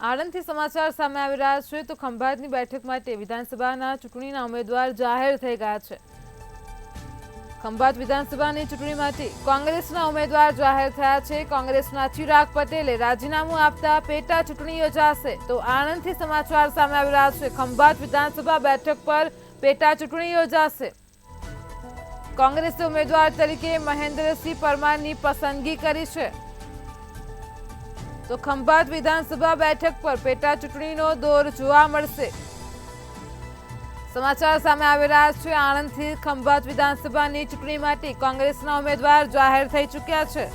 આણંદથી સમાચાર સામે આવી રહ્યા છે તો ખંભાતની બેઠક માટે વિધાનસભાના ચૂંટણીના ઉમેદવાર જાહેર થઈ ગયા છે। ખંભાત વિધાનસભાની ચૂંટણી માટે કોંગ્રેસના ઉમેદવાર જાહેર થયા છે। કોંગ્રેસના ચિરાગ પટેલે રાજીનામું આપતા પેટા ચૂંટણી યોજાશે તો આણંદથી સમાચાર સામે આવી રહ્યા છે। ખંભાત વિધાનસભા બેઠક પર પેટા ચૂંટણી યોજાશે। કોંગ્રેસે ઉમેદવાર તરીકે મહેન્દ્રસિંહ પરમારની પસંદગી કરી છે તો ખંભાત વિધાનસભા બેઠક પર પેટા ચૂંટણીનો દોર જોવા મળશે। સમાચાર સામે આવી રહ્યા છે આણંદથી ખંભાત વિધાનસભાની ચૂંટણી માટે કોંગ્રેસના ઉમેદવાર જાહેર થઈ ચૂક્યા છે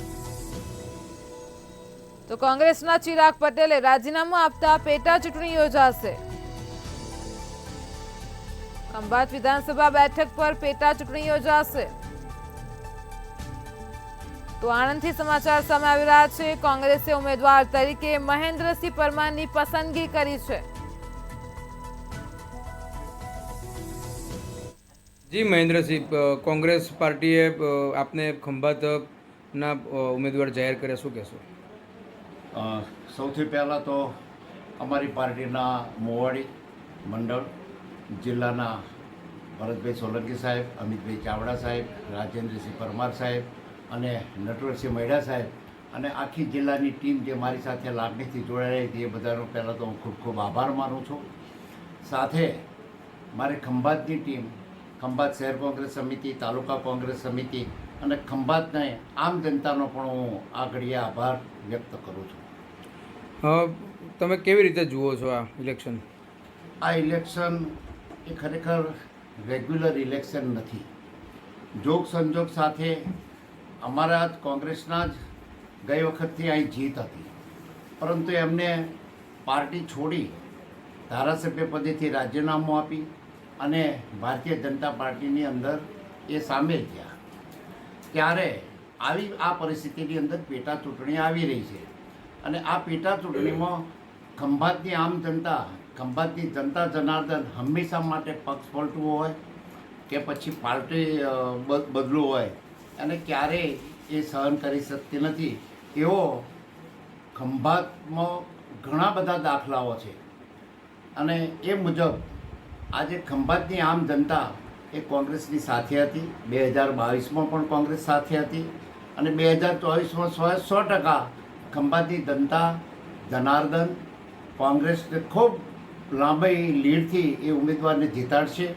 તો કોંગ્રેસના ચિરાગ પટેલે રાજીનામું આપતા પેટા ચૂંટણી યોજાશે। ખંભાત વિધાનસભા બેઠક પર પેટા ચૂંટણી યોજાશે તો આણંદથી સમાચાર સામે આવી રહ્યા છે। કોંગ્રેસે ઉમેદવાર તરીકે મહેન્દ્રસિંહ પરમારની પસંદગી કરી છે। जी महेंद्र सिंह, कांग्रेस पार्टी आपने खंभात ना उम्मीदवार जाहिर करे शू कहो? સૌથી પહેલાં તો અમારી પાર્ટીના મોવાડી મંડળ જિલ્લાના ભરતભાઈ સોલંકી સાહેબ, અમિતભાઈ ચાવડા સાહેબ, રાજેન્દ્રસિંહ પરમાર સાહેબ અને નટવરસિંહ મૈડા સાહેબ અને આખી જિલ્લાની ટીમ જે મારી સાથે લાગણીથી જોડાઈ હતી એ બધાનો પહેલાં તો હું ખૂબ ખૂબ આભાર માનું છું। સાથે મારી ખંભાતની ટીમ, ખંભાત શહેર કોંગ્રેસ સમિતિ, તાલુકા કોંગ્રેસ સમિતિ અને ખંભાતને આમ જનતાનો પણ હું આ ઘડીએ આભાર વ્યક્ત કરું છું। તમે કેવી રીતે જુઓ છો આ ઇલેક્શન? આ ઇલેક્શન એ ખરેખર રેગ્યુલર ઇલેક્શન નથી। જોગ સંજોગ સાથે અમારા જ કોંગ્રેસના જ ગઈ વખતથી અહીં જીત હતી, પરંતુ એમને પાર્ટી છોડી ધારાસભ્ય પદેથી રાજીનામું આપી અને ભારતીય જનતા પાર્ટીની અંદર એ સામેલ થયા। ત્યારે આવી આ પરિસ્થિતિની અંદર પેટા ચૂંટણી આવી રહી છે અને આ પેટા ચૂંટણીમાં ખંભાતની આમ જનતા, ખંભાતની જનતા જનાર્દન હંમેશા માટે પક્ષ પલટવું હોય કે પછી પાર્ટી બદલવું હોય અને ક્યારેય એ સહન કરી શકતી નથી। એવો ખંભાતમાં ઘણા બધા દાખલાઓ છે અને એ મુજબ આજે ખંભાતની આમ જનતા એ કોંગ્રેસની સાથે હતી। 2022માં પણ કોંગ્રેસ સાથે હતી અને 2024માં 100% ખંભાતની જનતા જનાર્દન કોંગ્રેસને ખૂબ લાંબી લીડથી એ ઉમેદવારને જીતાડશે।